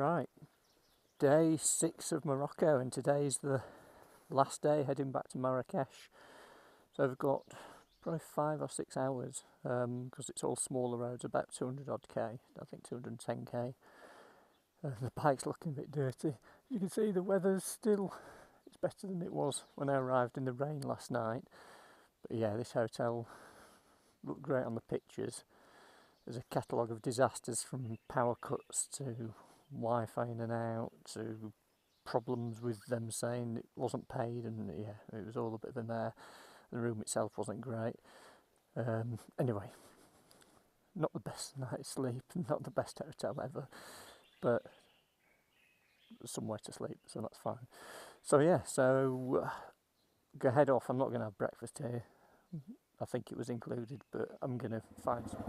Right, day 6 of Morocco, and today's the last day heading back to Marrakech. So we've got probably 5 or 6 hours because it's all smaller roads, about 200 odd k, I think 210k. The bike's looking a bit dirty. You can see the weather's still, it's better than it was when I arrived in the rain last night. But yeah, this hotel looked great on the pictures. There's a catalogue of disasters from power cuts to Wi-Fi in and out to problems with them saying it wasn't paid, and yeah, it was all a bit of a mare. The room itself wasn't great. Anyway, not the best night's sleep, not the best hotel ever, but somewhere to sleep, so that's fine. So yeah, go head off. I'm not going to have breakfast here. I think it was included, but I'm going to find some.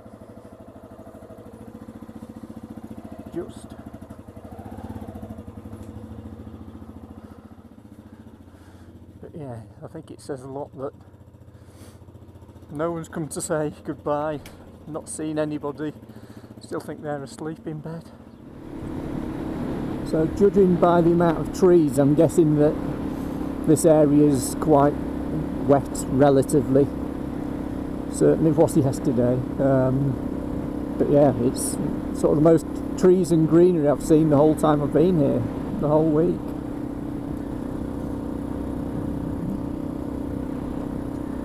But yeah, I think it says a lot that no one's come to say goodbye, not seen anybody, still think they're asleep in bed. So judging by the amount of trees, I'm guessing that this area is quite wet relatively. Certainly was yesterday. But yeah, it's sort of the most trees and greenery I've seen the whole time I've been here, the whole week.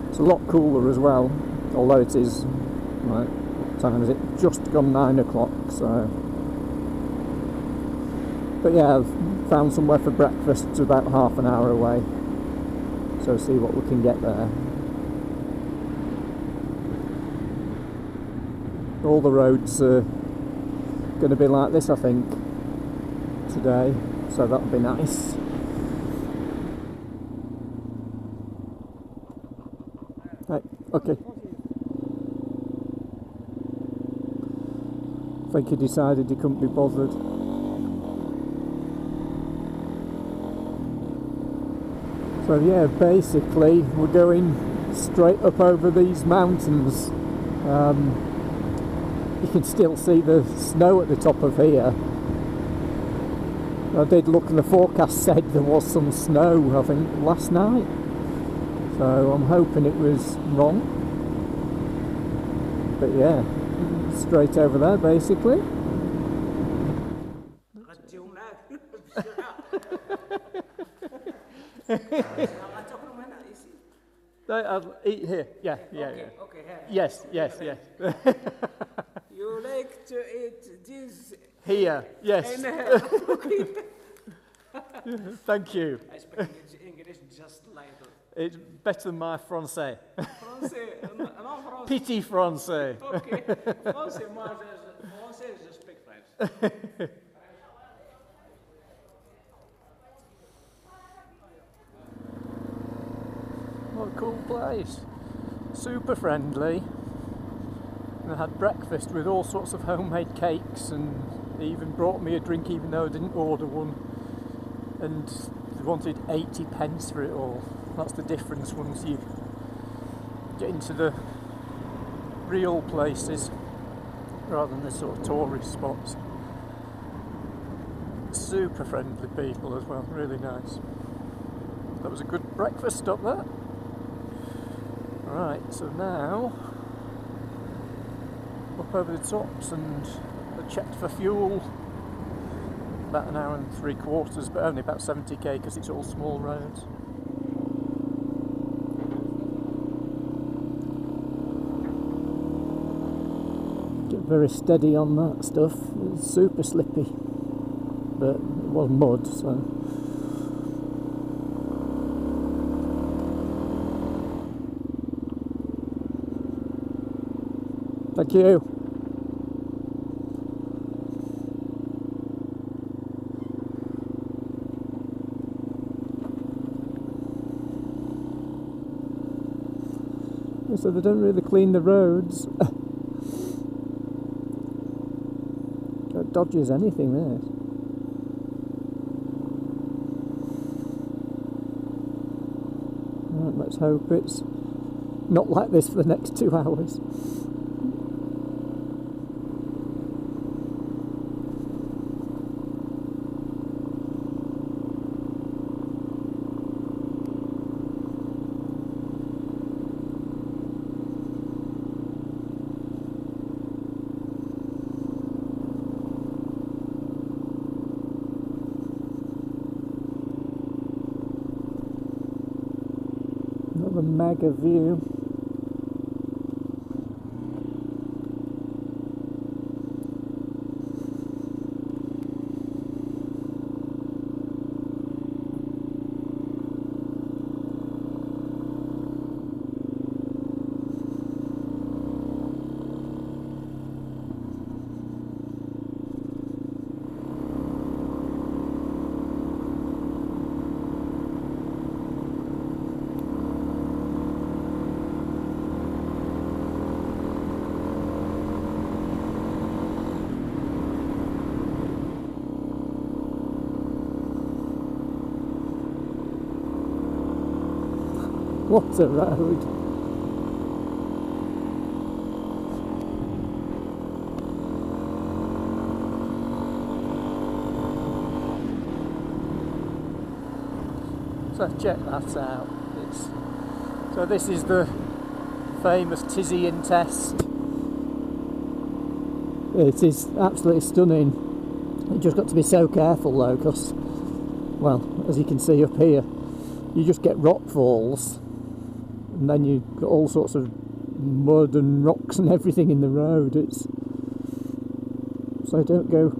It's a lot cooler as well, although it is, right, what time is it? Just gone 9 o'clock, so. But yeah, I've found somewhere for breakfast. It's about half an hour away, so see what we can get there. All the roads are going to be like this, I think, today, so that'll be nice. Right, okay. I think he decided he couldn't be bothered. So yeah, basically we're going straight up over these mountains. You can still see the snow at the top of here. I did look and the forecast said there was some snow, I think, last night. So I'm hoping it was wrong. But yeah, straight over there basically. I'll eat here. Yeah. Okay, Yes. You like to eat this Here, yes. Thank you. I speak English just like It's better than my français. Français, non français. Petit français. Okay, français, français, je speak French. What a cool place. Super friendly. And I had breakfast with all sorts of homemade cakes, and they even brought me a drink even though I didn't order one. And they wanted 80 pence for it all. That's the difference once you get into the real places rather than the sort of tourist spots. Super friendly people as well, really nice. That was a good breakfast stop there. Right, so now up over the tops, and I checked for fuel. About 1 hour and 3/4, but only about 70k because it's all small roads. Get very steady on that stuff. It's super slippy, but it was mud, so. Thank you. So they don't really clean the roads. Don't dodgy as anything there. Right, let's hope it's not like this for the next 2 hours. mega view. What a road! So check that out. So this is the famous Tizi and Test. It is absolutely stunning. You just got to be so careful though, because, well, as you can see up here, you just get rock falls, and then you've got all sorts of mud and rocks and everything in the road. So don't go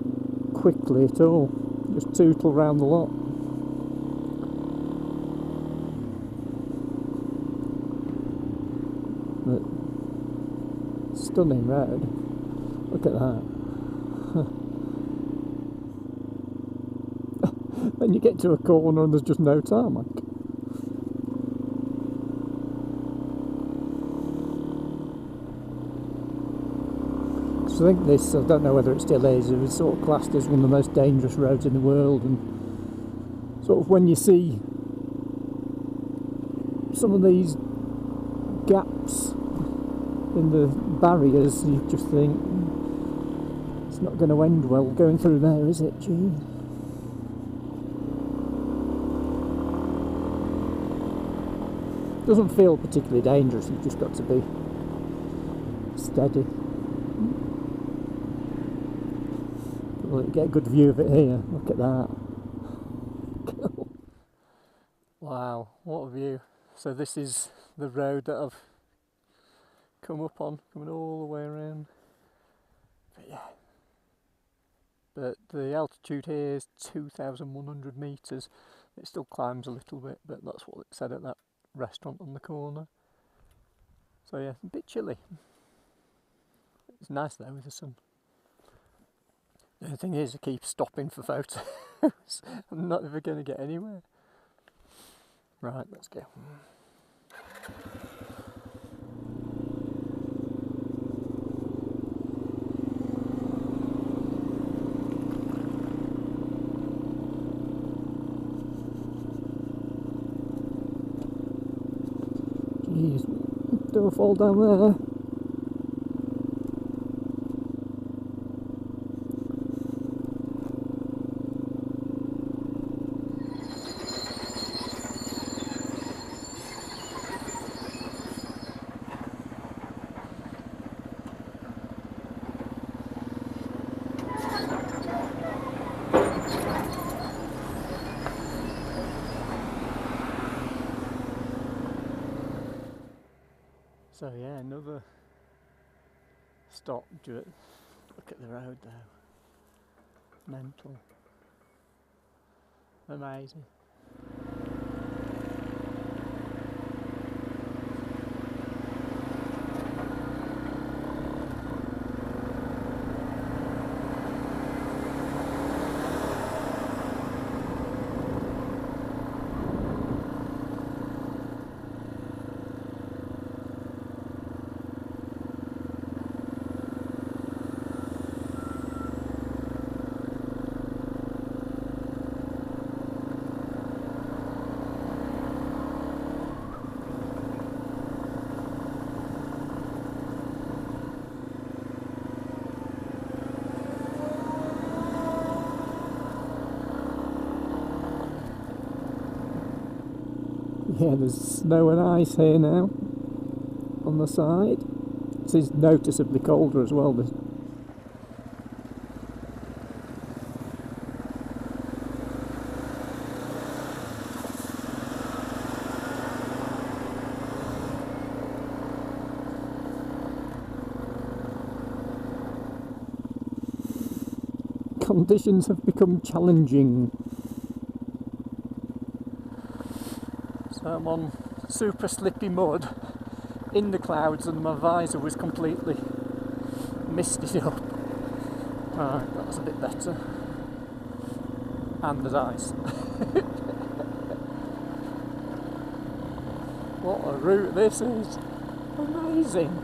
quickly at all, just tootle round the lot. But stunning road, look at that. Then you get to a corner and there's just no tarmac. I think this, I don't know whether it still is, it was sort of classed as one of the most dangerous roads in the world, and sort of when you see some of these gaps in the barriers, you just think it's not going to end well going through there, is it? Gee. Doesn't feel particularly dangerous, you've just got to be steady. Well, you get a good view of it here, look at that. Wow, what a view. So this is the road that I've come up on, coming all the way around. But yeah. But the altitude here is 2,100 metres. It still climbs a little bit, but that's what it said at that restaurant on the corner. So yeah, a bit chilly. It's nice though with the sun. The thing is, I keep stopping for photos. I'm not ever going to get anywhere. Right, let's go. Jeez, don't fall down there. So yeah, another stop. Look at the road though. Mental. Amazing. Yeah, there's snow and ice here now on the side. This is noticeably colder as well. conditions have become challenging. So I'm on super slippy mud in the clouds and my visor was completely misted up. Alright, that's a bit better. And there's ice. What a route this is! Amazing!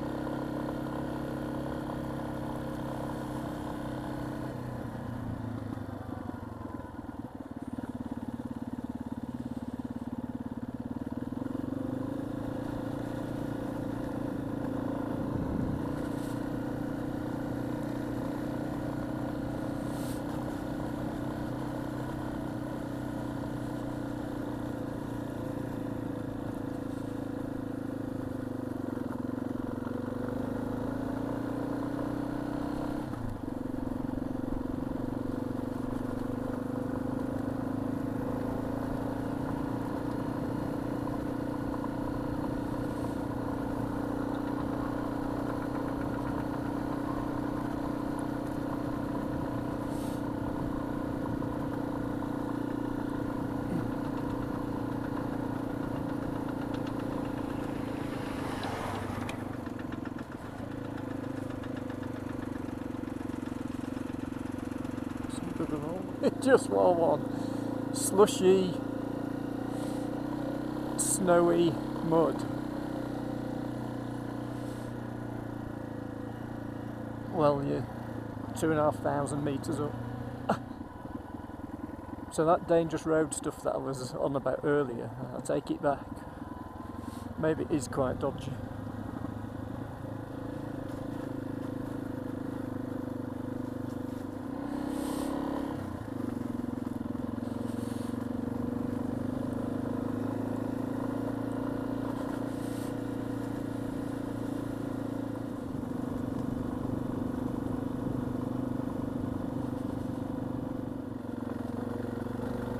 Just what I want. Slushy, snowy mud. Well, you're 2,500 metres up. So that dangerous road stuff that I was on about earlier, I'll take it back. Maybe it is quite dodgy.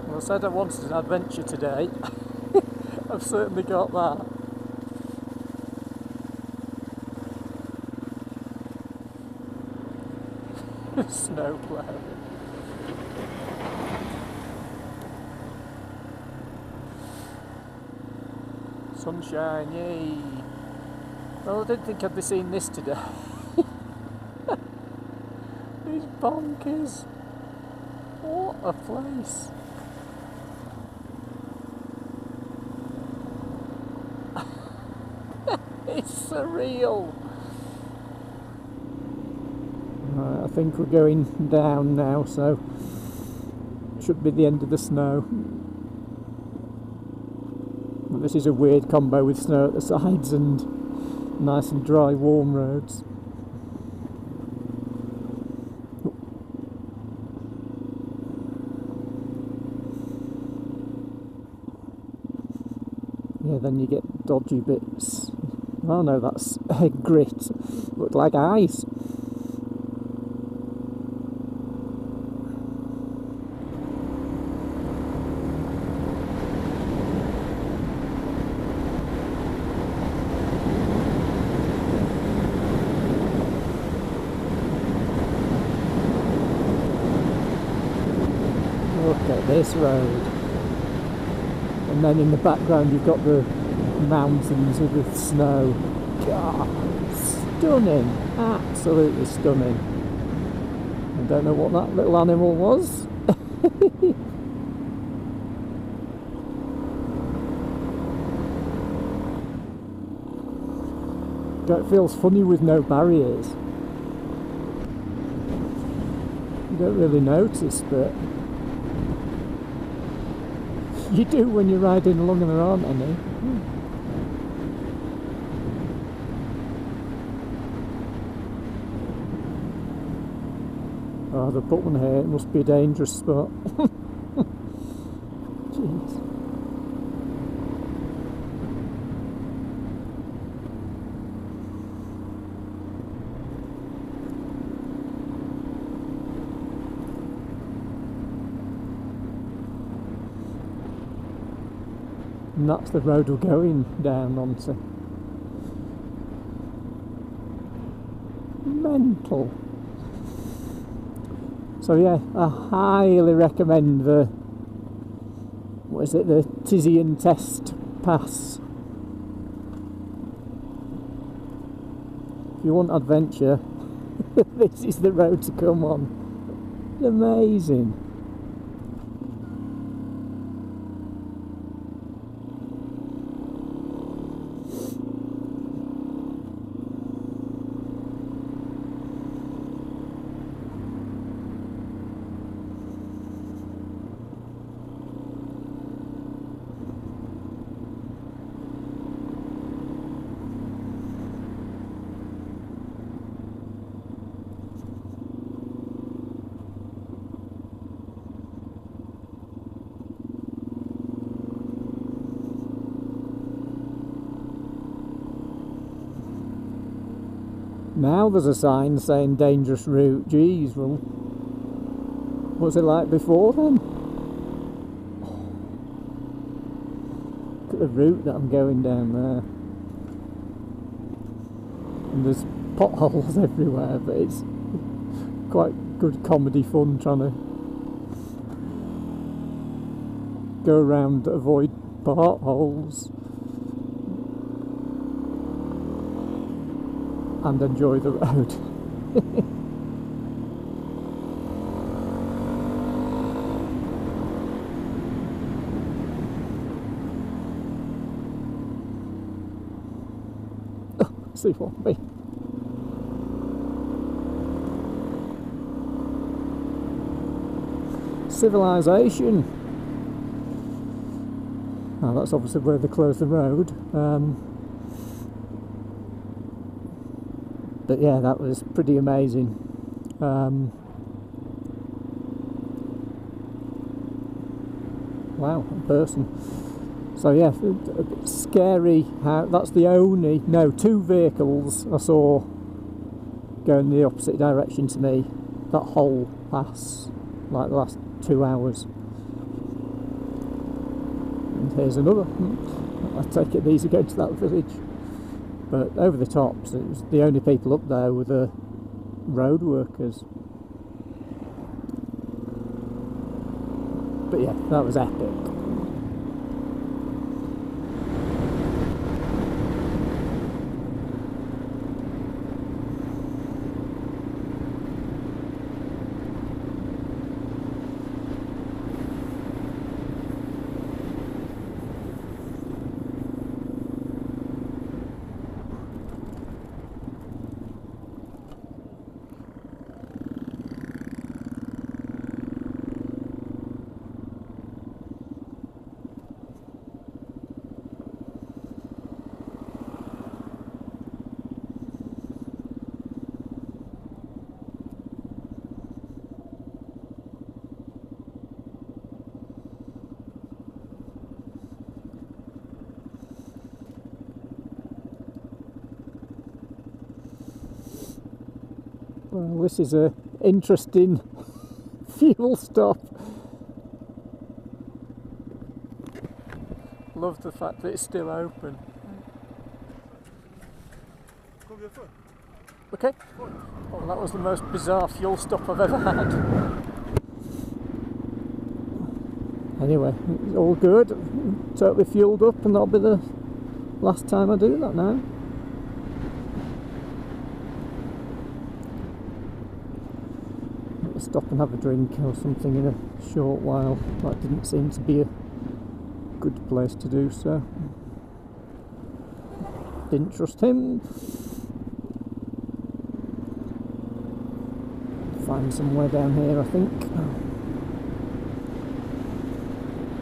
Well, I said I wanted an adventure today. I've certainly got that. Snow plough. Sunshine, yay! Well, I didn't think I'd be seeing this today. It's bonkers. What a place. It's surreal. Right, I think we're going down now, so should be the end of the snow. But this is a weird combo with snow at the sides and nice and dry, warm roads. Yeah, then you get dodgy bits. Oh no, that's grit. Looked like ice. Look at this road. And then in the background you've got the mountains with snow. God, stunning, absolutely stunning. I don't know what that little animal was. It feels funny with no barriers. You don't really notice, but you do when you're riding along and there aren't any. Oh, they put one here, it must be a dangerous spot. Jeez. And that's the road we're going down onto. Mental. So yeah, I highly recommend the Tizi and Test pass. If you want adventure, this is the road to come on. Amazing. Now there's a sign saying dangerous route. Geez, well, what was it like before then? Look at the route that I'm going down there. And there's potholes everywhere, but it's quite good comedy fun trying to go around, avoid potholes and enjoy the road. See what I mean? Civilization. Now that's obviously where they closed the road. But yeah, that was pretty amazing. Wow, a person. So yeah, a bit scary how that's the only, no, 2 vehicles I saw going the opposite direction to me that whole pass, like the last 2 hours. And here's another. I take it these are going to that village. But over the tops, it was the only people up there were the road workers. But yeah, that was epic. Well, this is a interesting fuel stop. Love the fact that it's still open. Okay. Well, that was the most bizarre fuel stop I've ever had. Anyway, it's all good. Totally fueled up, and that'll be the last time I do that now. Stop and have a drink or something in a short while. That didn't seem to be a good place to do so. Didn't trust him. Find somewhere down here, I think.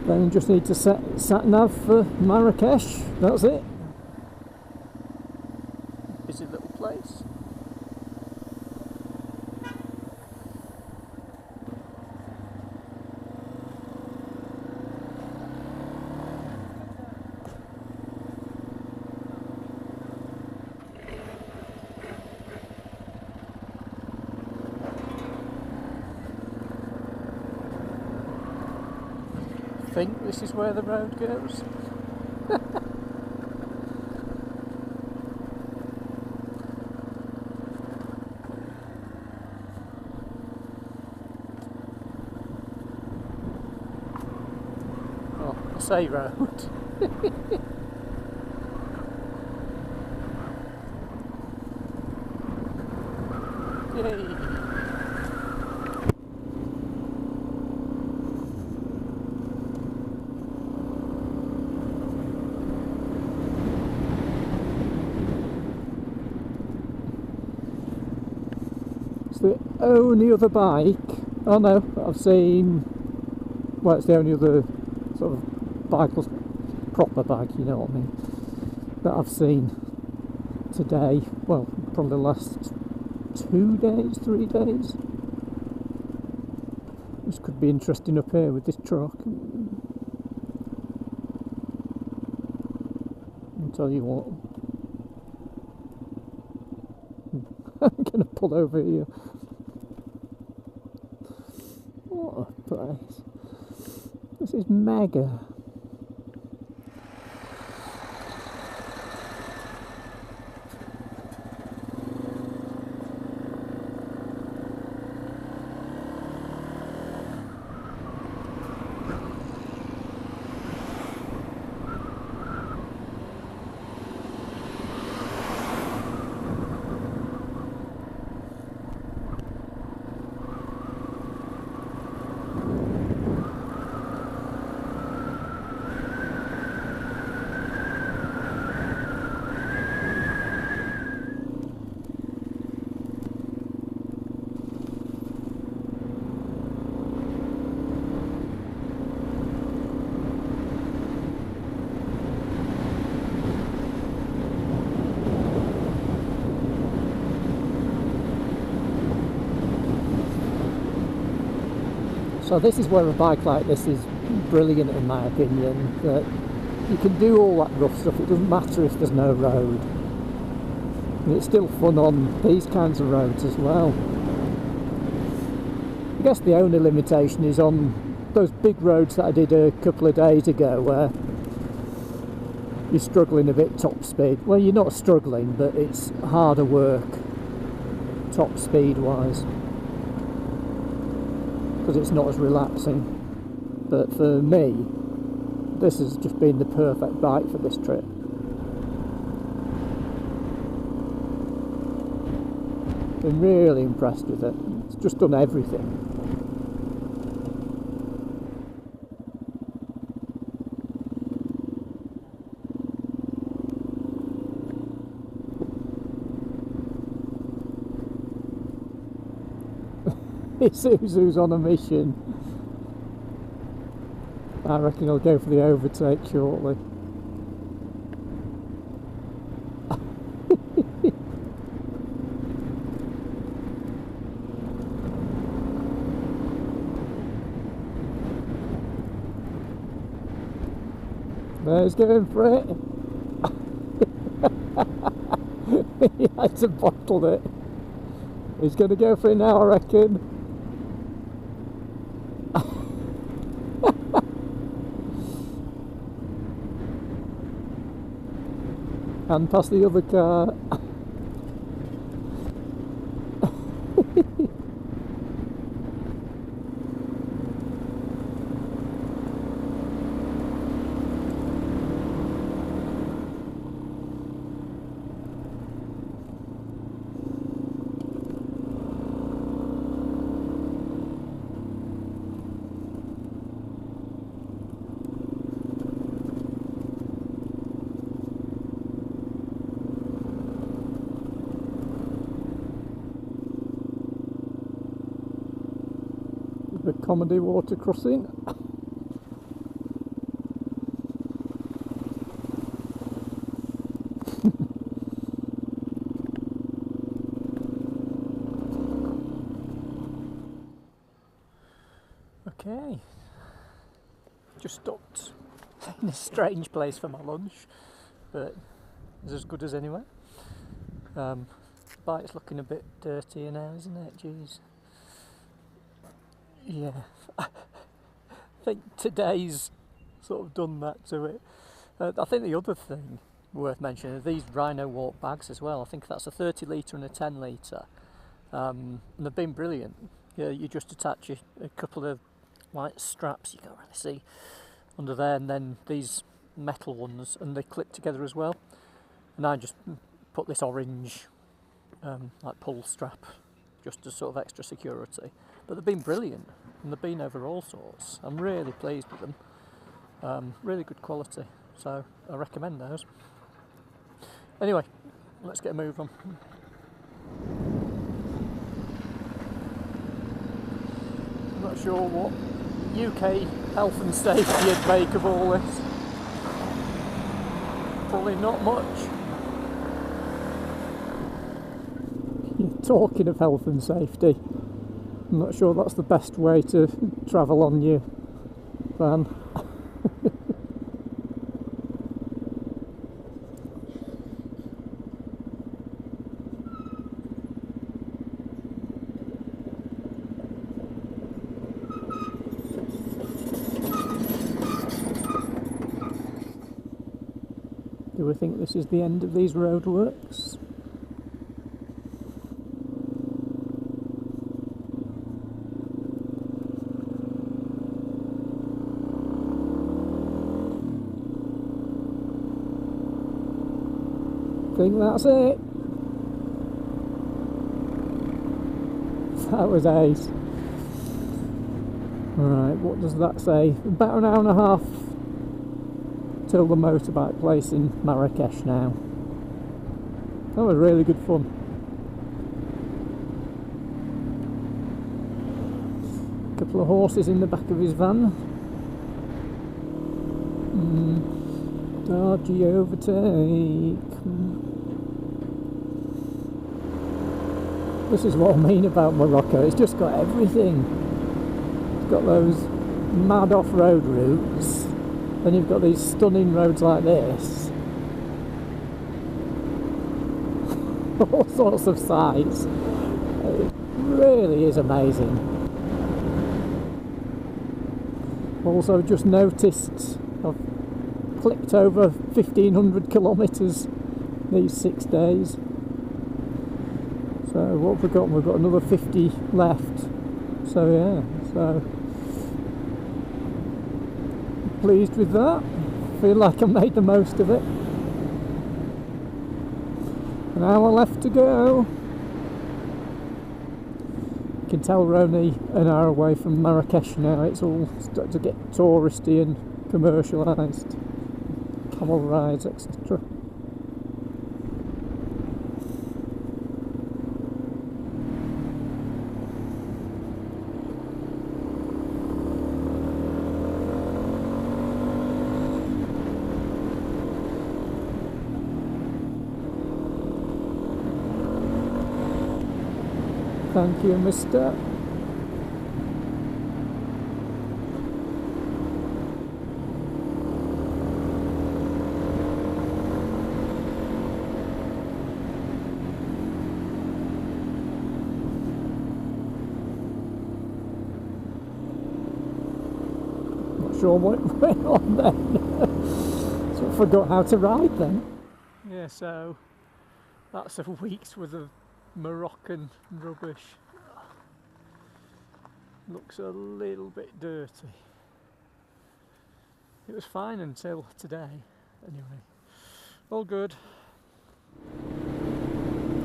Then just need to set sat nav for Marrakech. That's it. Busy little place. I think this is where the road goes. say road. Yay! It's the only other bike, oh no, I've seen, well, it's the only other sort of bike, proper bike, you know what I mean, that I've seen today. Well, probably the last 2 days, 3 days. This could be interesting up here with this truck. I'll tell you what. I'm gonna pull over here. What a place. This is mega. So this is where a bike like this is brilliant in my opinion, that you can do all that rough stuff, it doesn't matter if there's no road. And it's still fun on these kinds of roads as well. I guess the only limitation is on those big roads that I did a couple of days ago where you're struggling a bit top speed. Well, you're not struggling, but it's harder work top speed wise, because it's not as relaxing. But for me, this has just been the perfect bike for this trip. Been really impressed with it. It's just done everything. Isuzu's on a mission. I reckon he'll go for the overtake shortly. There's going for it. He had to bottle it. He's going to go for it now, I reckon. And past the other car. The comedy water crossing. Okay, just stopped in a strange place for my lunch, but it's as good as anywhere. The bike's looking a bit dirtier now, isn't it? Jeez. Yeah, I think today's sort of done that to it. I think the other thing worth mentioning are these Rhino Walk bags as well. I think that's a 30 litre and a 10 litre, and they've been brilliant. You just attach a couple of light straps, you can't really see, under there, and then these metal ones, and they clip together as well. And I just put this orange like pull strap just as sort of extra security. But they've been brilliant, and they've been over all sorts. I'm really pleased with them. Really good quality, so I recommend those. Anyway, let's get a move on. I'm not sure what UK health and safety would make of all this. Probably not much. Talking of health and safety, I'm not sure that's the best way to travel on your van. Do we think this is the end of these roadworks? I think that's it. That was ace. Right, what does that say? About an hour and a half till the motorbike place in Marrakech now. That was really good fun. A couple of horses in the back of his van. Dodgy overtake. This is what I mean about Morocco. It's just got everything. It's got those mad off-road routes. Then you've got these stunning roads like this. All sorts of sights. It really is amazing. Also just noticed I've clipped over 1,500 kilometres these 6 days. So what have we got? We've got another 50 left. So yeah, so pleased with that. Feel like I made the most of it. An hour left to go. You can tell we're only an hour away from Marrakech now. It's all starting to get touristy and commercialised. Camel rides, etc. Thank you, mister. Not sure what went on then. So I forgot how to ride then. Yeah, so that's a week's worth of Moroccan rubbish. Looks a little bit dirty. It was fine until today. Anyway, all good.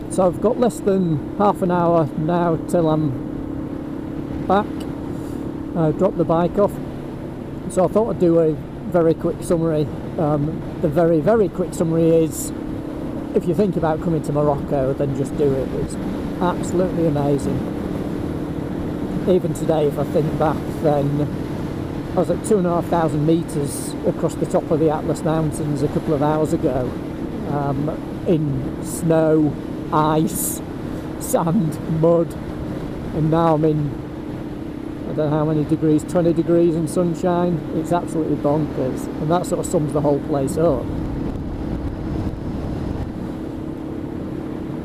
So I've got less than half an hour now till I'm back. I dropped the bike off. So I thought I'd do a very quick summary. The very, very quick summary is, if you think about coming to Morocco, then just do it. It's absolutely amazing. Even today, if I think back, then I was at 2,500 metres across the top of the Atlas Mountains a couple of hours ago, in snow, ice, sand, mud, and now I'm in, I don't know how many degrees, 20 degrees and sunshine. It's absolutely bonkers, and that sort of sums the whole place up.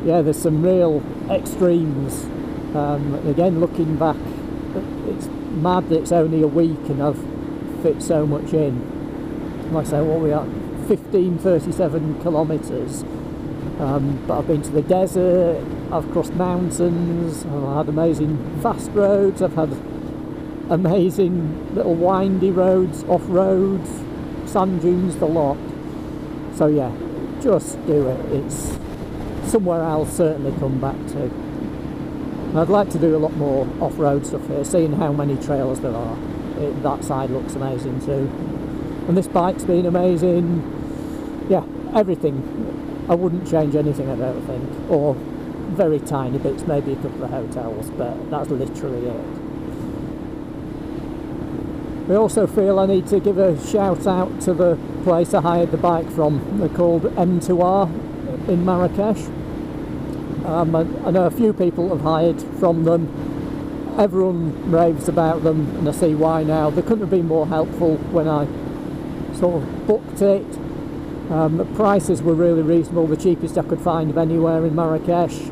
Yeah, there's some real extremes. Again, looking back, it's mad that it's only a week and I've fit so much in. Like I say, what we are, 1537 kilometres. But I've been to the desert, I've crossed mountains, I've had amazing fast roads, I've had amazing little windy roads, off-roads, sand dunes, the lot. So yeah, just do it. It's somewhere I'll certainly come back to. And I'd like to do a lot more off-road stuff here, seeing how many trails there are. That side looks amazing too. And this bike's been amazing. Yeah, everything. I wouldn't change anything, I don't think. Or very tiny bits, maybe a couple of hotels, but that's literally it. I also feel I need to give a shout out to the place I hired the bike from. They're called M2R in Marrakech. I know a few people have hired from them. Everyone raves about them, and I see why now. They couldn't have been more helpful when I sort of booked it. The prices were really reasonable, the cheapest I could find of anywhere in Marrakech.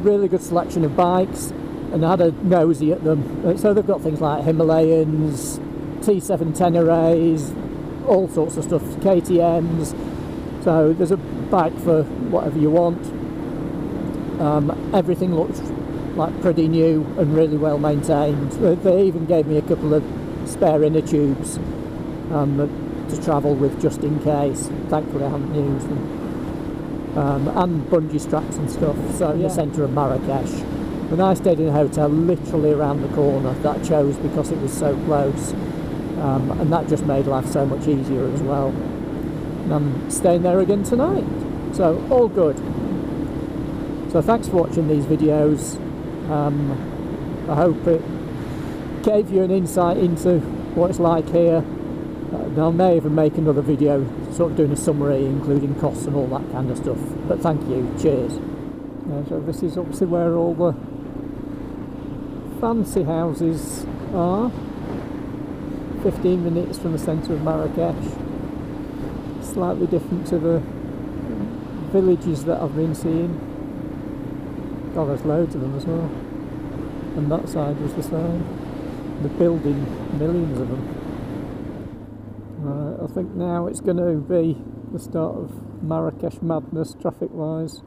Really good selection of bikes, and I had a nosy at them. So they've got things like Himalayans, T7 Tenerés, all sorts of stuff, KTMs. So there's a bike for whatever you want. Everything looks like pretty new and really well maintained. They even gave me a couple of spare inner tubes to travel with just in case. Thankfully I haven't used them. And bungee straps and stuff. So in the centre of Marrakech. And I stayed in a hotel literally around the corner that I chose because it was so close. And that just made life so much easier as well. And I'm staying there again tonight. So all good. So thanks for watching these videos. I hope it gave you an insight into what it's like here. I may even make another video sort of doing a summary including costs and all that kind of stuff, but thank you, cheers. So this is obviously where all the fancy houses are, 15 minutes from the centre of Marrakech, slightly different to the villages that I've been seeing. Oh, there's loads of them as well, and that side was the same. They're building millions of them. I think now it's going to be the start of Marrakech madness traffic wise.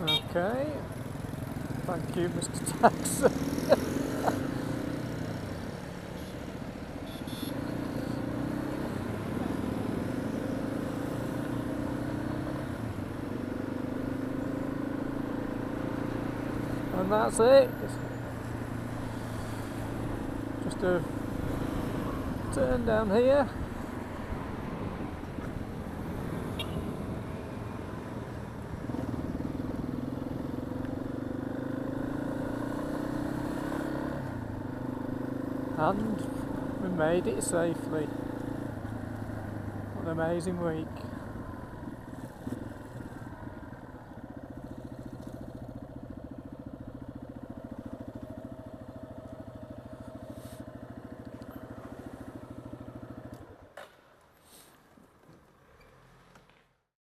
Okay, thank you Mr. Tax. And that's it. Just a turn down here. And we made it safely. What an amazing week.